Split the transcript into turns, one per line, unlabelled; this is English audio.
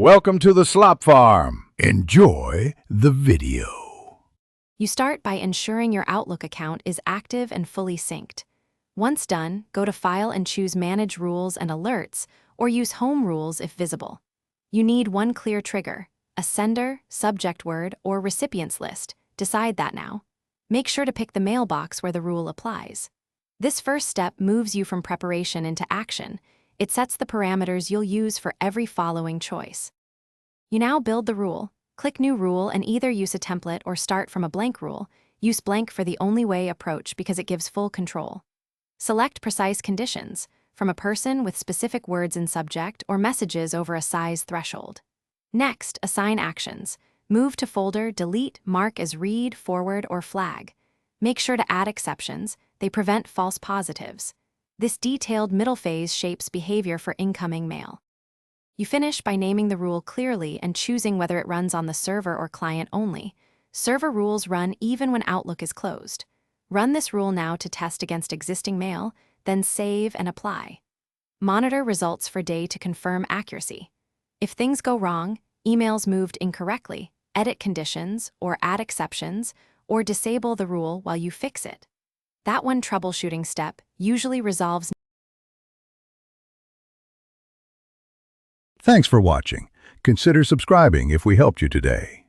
Welcome to the Slop Farm. Enjoy the video.
You start by ensuring your Outlook account is active and fully synced. Once done, go to File and choose Manage Rules and Alerts, or use Home Rules if visible. You need one clear trigger, a sender, subject word, or recipients list. Decide that now. Make sure to pick the mailbox where the rule applies. This first step moves you from preparation into action. It sets the parameters you'll use for every following choice. You now build the rule. Click New Rule and either use a template or start from a blank rule. Use blank for the only way approach because it gives full control. Select precise conditions, from a person with specific words in subject or messages over a size threshold. Next, assign actions. Move to folder, delete, mark as read, forward, or flag. Make sure to add exceptions. They prevent false positives. This detailed middle phase shapes behavior for incoming mail. You finish by naming the rule clearly and choosing whether it runs on the server or client only. Server rules run even when Outlook is closed. Run this rule now to test against existing mail, then save and apply. Monitor results for day to confirm accuracy. If things go wrong, emails moved incorrectly, edit conditions or add exceptions, or disable the rule while you fix it. That one troubleshooting step usually resolves.
Thanks for watching. Consider subscribing if we helped you today.